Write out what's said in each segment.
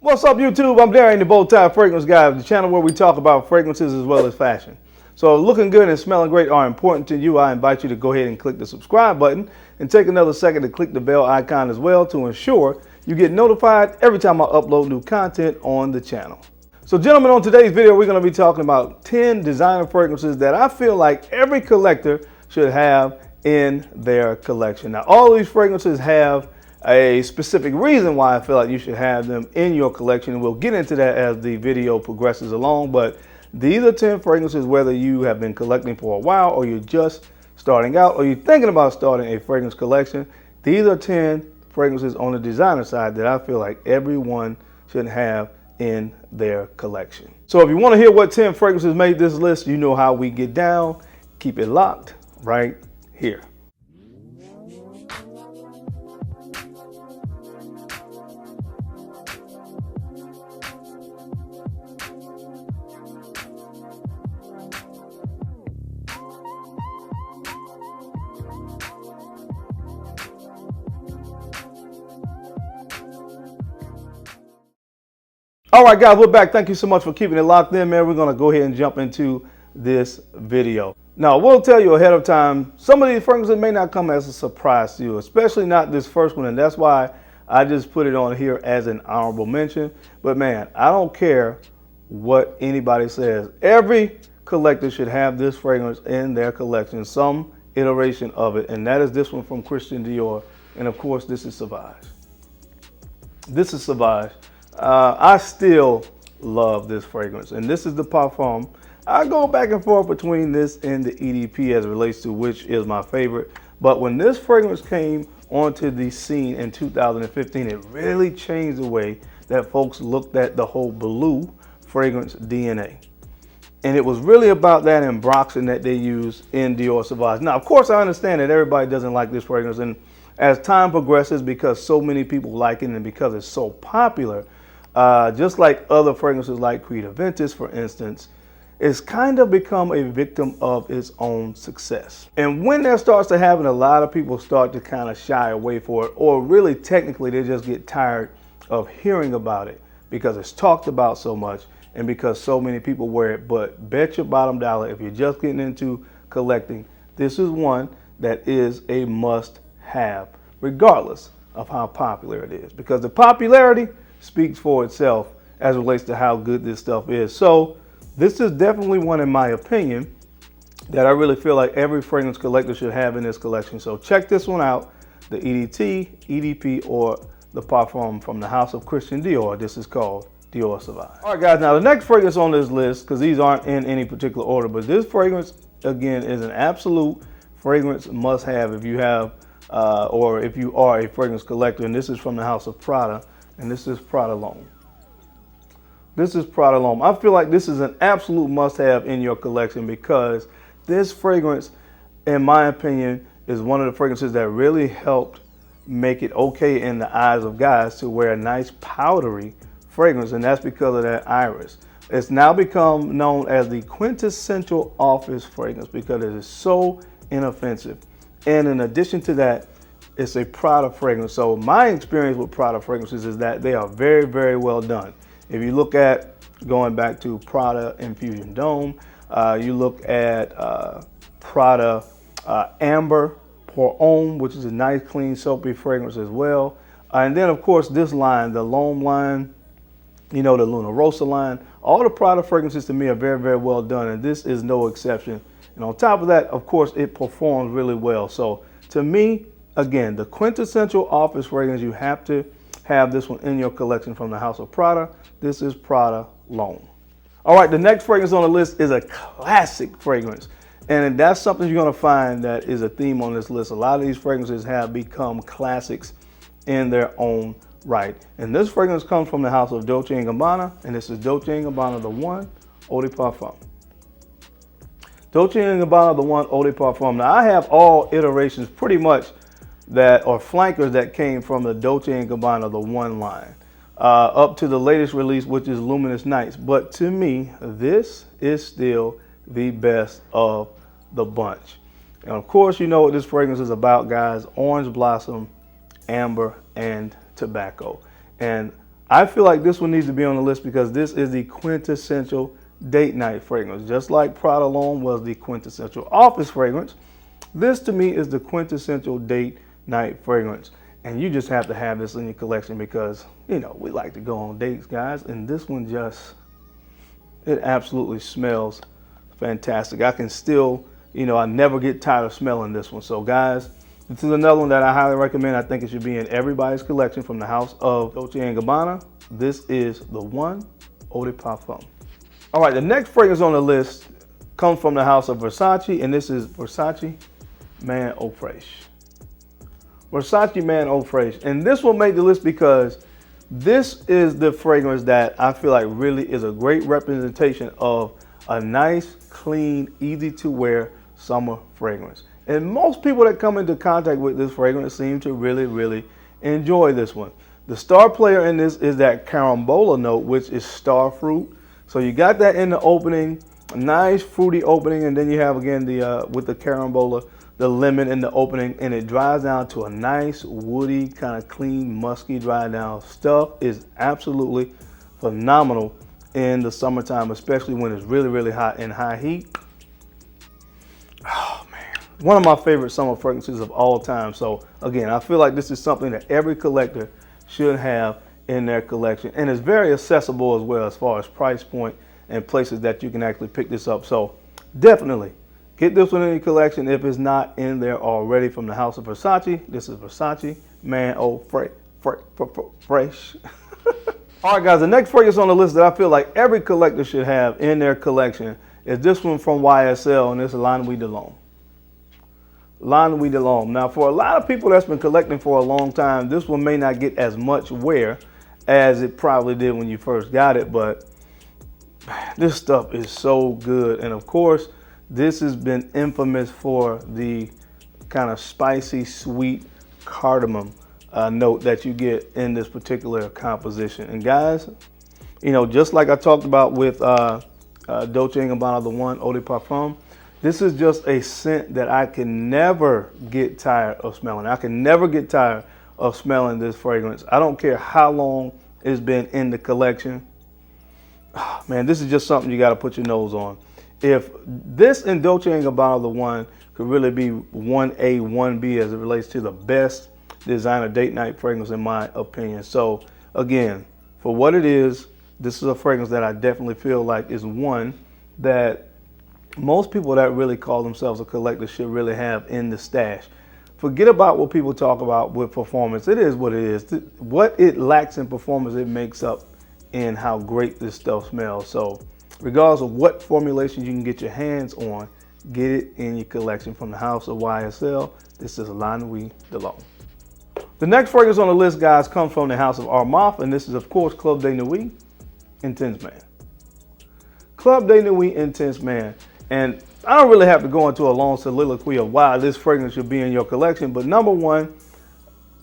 What's up, YouTube? I'm Darren, the Bow-Tie Fragrance Guy, the channel where we talk about fragrances as well as fashion. So looking good and smelling great are important to you. I invite you to go ahead and click the subscribe button and take another second to click the bell icon as well to ensure you get notified every time I upload new content on the channel. So gentlemen, on today's video, we're going to be talking about 10 designer fragrances that I feel like every collector should have in their collection. Now, all of these fragrances have a specific reason why I feel like you should have them in your collection, and we'll get into that as the video progresses along. But these are 10 fragrances, whether you have been collecting for a while or you're just starting out or you're thinking about starting a fragrance collection. These are 10 fragrances on the designer side that I feel like everyone should have in their collection. So if you want to hear what 10 fragrances made this list, you know how we get down. Keep it locked right here. All right, guys, we're back. Thank you so much for keeping it locked in, man. We're going to go ahead and jump into this video. Now, we'll tell you ahead of time, some of these fragrances may not come as a surprise to you, especially not this first one. And that's why I just put it on here as an honorable mention. But man, I don't care what anybody says. Every collector should have this fragrance in their collection, some iteration of it. And that is this one from Christian Dior. And of course, this is Sauvage. This is Sauvage. I still love this fragrance, and this is the Parfum. I go back and forth between this and the EDP as it relates to which is my favorite. But when this fragrance came onto the scene in 2015, it really changed the way that folks looked at the whole blue fragrance DNA. And it was really about that embroxing that they used in Dior Sauvage. Now, of course, I understand that everybody doesn't like this fragrance, and as time progresses, because so many people like it and because it's so popular, just like other fragrances like Creed Aventus, for instance, it's kind of become a victim of its own success. And when that starts to happen, a lot of people start to kind of shy away for it, or really technically they just get tired of hearing about it because it's talked about so much and because so many people wear it. But bet your bottom dollar, if you're just getting into collecting, this is one that is a must have, regardless of how popular it is, because the popularity speaks for itself as it relates to how good this stuff is. So this is definitely one, in my opinion, that I really feel like every fragrance collector should have in this collection. So check this one out, the EDT, EDP, or the Parfum from the house of Christian Dior. This is called Dior Sauvage. All right, guys, now the next fragrance on this list, because these aren't in any particular order, but this fragrance, again, is an absolute fragrance must have if you have or if you are a fragrance collector. And this is from the house of Prada, and this is Prada L'Homme. This is Prada L'Homme. I feel like this is an absolute must-have in your collection because this fragrance, in my opinion, is one of the fragrances that really helped make it okay in the eyes of guys to wear a nice powdery fragrance, and that's because of that iris. It's now become known as the quintessential office fragrance because it is so inoffensive. And in addition to that, it's a Prada fragrance. So my experience with Prada fragrances is that they are very, very well done. If you look at going back to Prada Infusion Dome, you look at Prada Amber Pour Homme, which is a nice, clean, soapy fragrance as well. And then, of course, this line, the L'Homme line, you know, the Luna Rossa line, all the Prada fragrances to me are very, very well done, and this is no exception. And on top of that, of course, it performs really well. So to me, again, the quintessential office fragrance, you have to have this one in your collection from the house of Prada. This is Prada L'Homme. All right, the next fragrance on the list is a classic fragrance. And that's something you're gonna find that is a theme on this list. A lot of these fragrances have become classics in their own right. And this fragrance comes from the house of Dolce & Gabbana, and this is Dolce & Gabbana The One Eau de Parfum. Dolce & Gabbana The One Eau de Parfum. Now, I have all iterations pretty much that are flankers that came from the Dolce & Gabbana The One line up to the latest release, which is Luminous Nights. But to me, this is still the best of the bunch. And of course, you know what this fragrance is about, guys. Orange blossom, amber, and tobacco. And I feel like this one needs to be on the list because this is the quintessential date night fragrance. Just like Prada L'Homme was the quintessential office fragrance, this to me is the quintessential date night fragrance. And you just have to have this in your collection because, you know, we like to go on dates, guys. And this one just, it absolutely smells fantastic. I can still, you know, I never get tired of smelling this one. So guys, this is another one that I highly recommend. I think it should be in everybody's collection from the house of Dolce & Gabbana. This is the One Eau de Parfum. All right, the next fragrance on the list comes from the house of Versace, and this is Versace Man Eau Fraiche. Versace Man Eau Fraiche. And this will make the list because this is the fragrance that I feel like really is a great representation of a nice, clean, easy to wear summer fragrance. And most people that come into contact with this fragrance seem to really enjoy this one. The star player in this is that carambola note, which is star fruit. So you got that in the opening, a nice fruity opening, and then you have again the with the carambola, the lemon in the opening, and it dries down to a nice woody, kind of clean, musky dry down. Stuff is absolutely phenomenal in the summertime, especially when it's really hot and high heat. Oh man, one of my favorite summer fragrances of all time. So again, I feel like this is something that every collector should have in their collection, and it's very accessible as well as far as price point and places that you can actually pick this up. So definitely get this one in your collection if it's not in there already from the house of Versace. This is Versace Man Eau Fraiche. All right, guys, the next fragrance on the list that I feel like every collector should have in their collection is this one from YSL, and this is La Nuit de L'Homme. La Nuit de L'Homme. Now, for a lot of people that's been collecting for a long time, this one may not get as much wear as it probably did when you first got it, but this stuff is so good. And of course, this has been infamous for the kind of spicy, sweet cardamom note that you get in this particular composition. And guys, you know, just like I talked about with Dolce & Gabbana The One Eau de Parfum, this is just a scent that I can never get tired of smelling. I can never get tired of smelling this fragrance. I don't care how long it's been in the collection. Oh, man, this is just something you got to put your nose on. If this and Dolce & Gabbana The One could really be 1A, 1B as it relates to the best designer date night fragrance in my opinion. So again, for what it is, this is a fragrance that I definitely feel like is one that most people that really call themselves a collector should really have in the stash. Forget about what people talk about with performance. It is what it is. What it lacks in performance, it makes up in how great this stuff smells. So regardless of what formulation you can get your hands on, get it in your collection from the house of YSL. This is La Nuit de L'Homme. The next fragrance on the list, guys, comes from the house of Armaf, and this is, of course, Club de Nuit Intense Man. Club de Nuit Intense Man. And I don't really have to go into a long soliloquy of why this fragrance should be in your collection, but number one,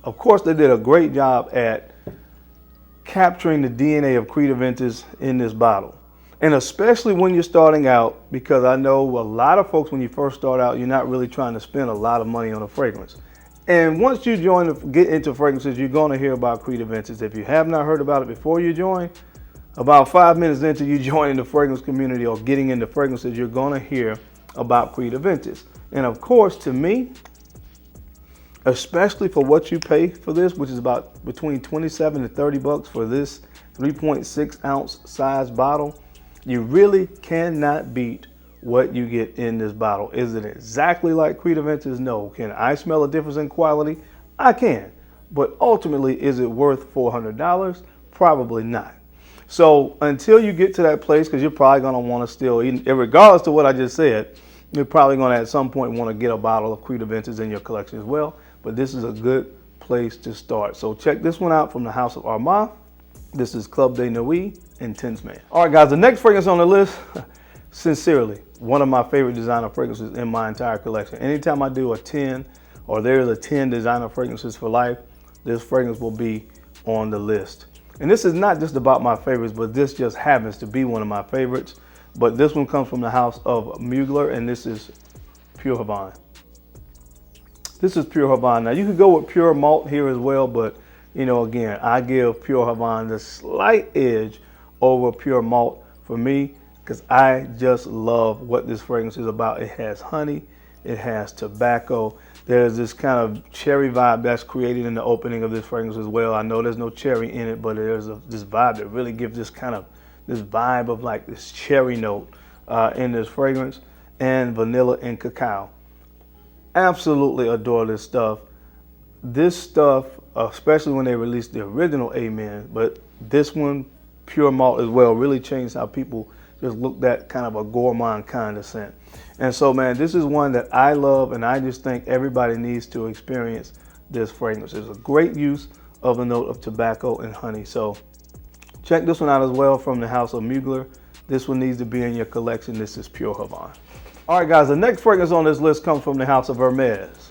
of course, they did a great job at capturing the DNA of Creed Aventus in this bottle. And especially when you're starting out, because I know a lot of folks, when you first start out, you're not really trying to spend a lot of money on a fragrance. And once you get into fragrances, you're going to hear about Creed Aventus. If you have not heard about it before you join, about 5 minutes into you joining the fragrance community or getting into fragrances, you're going to hear about Creed Aventus. And of course, to me, especially for what you pay for this, which is about between 27 to 30 bucks for this 3.6 ounce size bottle, you really cannot beat what you get in this bottle. Is it exactly like Creed Aventus? No. Can I smell a difference in quality? I can. But ultimately, is it worth $400? Probably not. So until you get to that place, because you're probably going to want to still, regardless of what I just said, you're probably going to at some point want to get a bottle of Creed Aventus in your collection as well. But this is a good place to start. So check this one out from the house of Armaf. This is Club de Nuit Intense Man. All right, guys, the next fragrance on the list, sincerely, one of my favorite designer fragrances in my entire collection. Anytime I do a 10 or there's a 10 designer fragrances for life, this fragrance will be on the list. And this is not just about my favorites, but this just happens to be one of my favorites. But this one comes from the house of Mugler, and this is Pure Havane. This is Pure Havane. Now you could go with Pure Malt here as well, but you know, again, I give Pure Havane the slight edge over Pure Malt for me, because I just love what this fragrance is about. It has honey, it has tobacco. There's this kind of cherry vibe that's created in the opening of this fragrance as well. I know there's no cherry in it, but there's this vibe that really gives this kind of this vibe of like this cherry note in this fragrance, and vanilla and cacao. Absolutely adore this stuff. This stuff, especially when they released the original Amen, but this one, Pure Malt as well, really changed how people just looked at kind of a gourmand kind of scent. And so, man, this is one that I love, and I just think everybody needs to experience this fragrance. It's a great use of the note of tobacco and honey. So check this one out as well from the house of Mugler. This one needs to be in your collection. This is Pure Havane. All right, guys, the next fragrance on this list comes from the house of Hermes,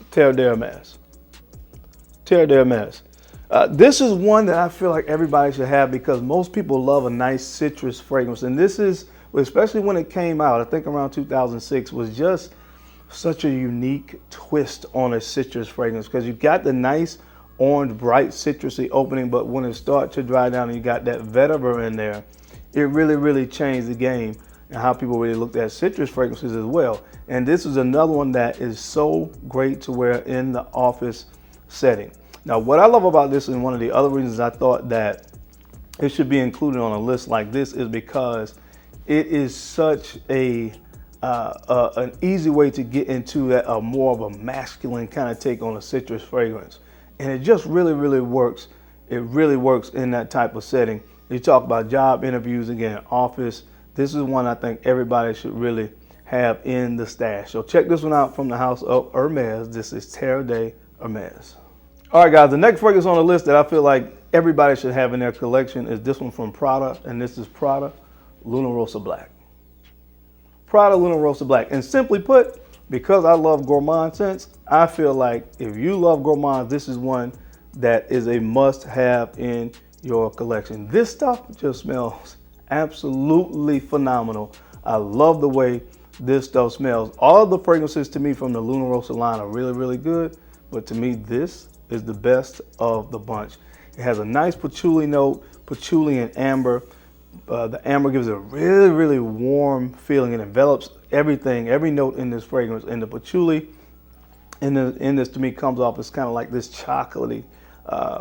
Terre d'Hermes. Terre d'Hermes. This is one that I feel like everybody should have because most people love a nice citrus fragrance. And this is, especially when it came out, I think around 2006, was just such a unique twist on a citrus fragrance because you got the nice orange, bright, citrusy opening, but when it starts to dry down and you got that vetiver in there, it really, really changed the game and how people really looked at citrus fragrances as well. And this is another one that is so great to wear in the office setting. Now, what I love about this, and one of the other reasons I thought that it should be included on a list like this, is because it is such an easy way to get into that more of a masculine kind of take on a citrus fragrance. And it just really, really works. It really works in that type of setting. You talk about job interviews, again, office. This is one I think everybody should really have in the stash. So check this one out from the house of Hermes. This is Terre d'Hermes. All right, guys, the next fragrance on the list that I feel like everybody should have in their collection is this one from Prada, and this is Prada Luna Rossa Black. Prada Luna Rossa Black. And simply put, because I love gourmand scents, I feel like if you love gourmand, this is one that is a must-have in your collection. This stuff just smells absolutely phenomenal. I love the way this stuff smells. All of the fragrances to me from the Luna Rossa line are really, really good, but to me, this is the best of the bunch. It has a nice patchouli note, patchouli and amber. The amber gives it a really, really warm feeling. It envelops everything, every note in this fragrance. And the patchouli in this to me comes off as kind of like this chocolatey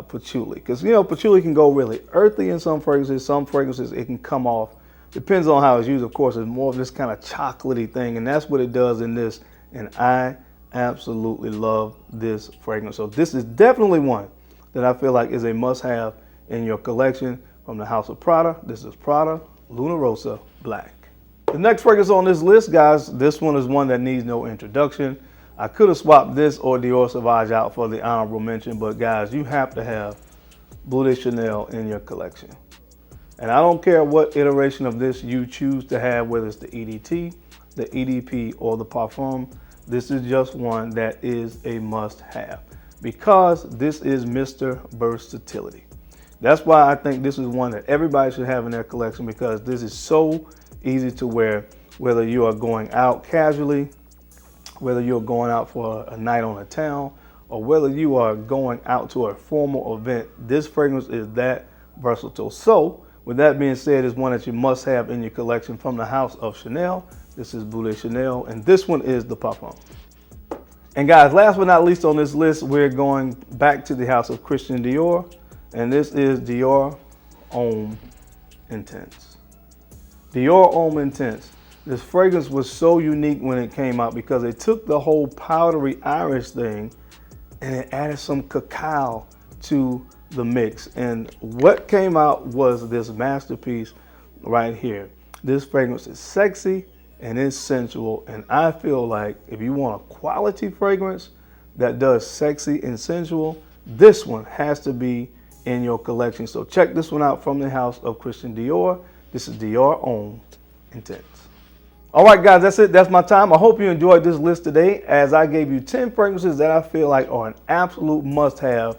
patchouli. Because, you know, patchouli can go really earthy in some fragrances it can come off. Depends on how it's used, of course. It's more of this kind of chocolatey thing, and that's what it does in this. And I absolutely love this fragrance. So this is definitely one that I feel like is a must-have in your collection from the house of Prada. This is Prada Luna Rossa Black. The next fragrance on this list, guys, this one is one that needs no introduction. I could have swapped this or Dior Sauvage out for the honorable mention, but guys, you have to have Bleu de Chanel in your collection. And I don't care what iteration of this you choose to have, whether it's the EDT, the EDP, or the Parfum. This is just one that is a must-have because this is Mr. Versatility. That's why I think this is one that everybody should have in their collection because this is so easy to wear, whether you are going out casually, whether you're going out for a night on a town, or whether you are going out to a formal event. This fragrance is that versatile. So with that being said, it's one that you must have in your collection from the house of Chanel. This is Bleu de Chanel, and this one is the Parfum. And guys, last but not least on this list, we're going back to the house of Christian Dior, and this is Dior Homme Intense. Dior Homme Intense. This fragrance was so unique when it came out because it took the whole powdery Irish thing and it added some cacao to the mix. And what came out was this masterpiece right here. This fragrance is sexy and it's sensual, and I feel like if you want a quality fragrance that does sexy and sensual, this one has to be in your collection. So check this one out from the house of Christian Dior. This is Dior Homme Intense. All right, guys, that's it. That's my time. I hope you enjoyed this list today as I gave you 10 fragrances that I feel like are an absolute must-have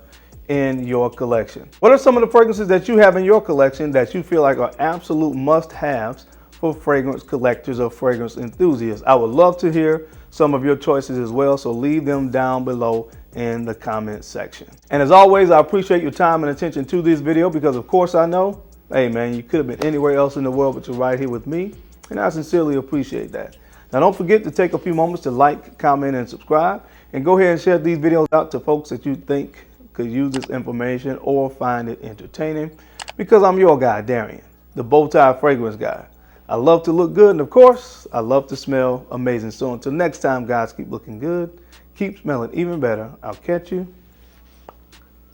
in your collection. What are some of the fragrances that you have in your collection that you feel like are absolute must-haves for fragrance collectors or fragrance enthusiasts? I would love to hear some of your choices as well. So leave them down below in the comment section. And as always, I appreciate your time and attention to this video because of course I know, hey man, you could have been anywhere else in the world, but you're right here with me. And I sincerely appreciate that. Now don't forget to take a few moments to like, comment, and subscribe. And go ahead and share these videos out to folks that you think could use this information or find it entertaining. Because I'm your guy, Darian, the bow tie fragrance guy. I love to look good, and of course, I love to smell amazing. So until next time, guys, keep looking good, keep smelling even better. I'll catch you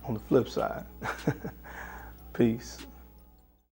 on the flip side. Peace.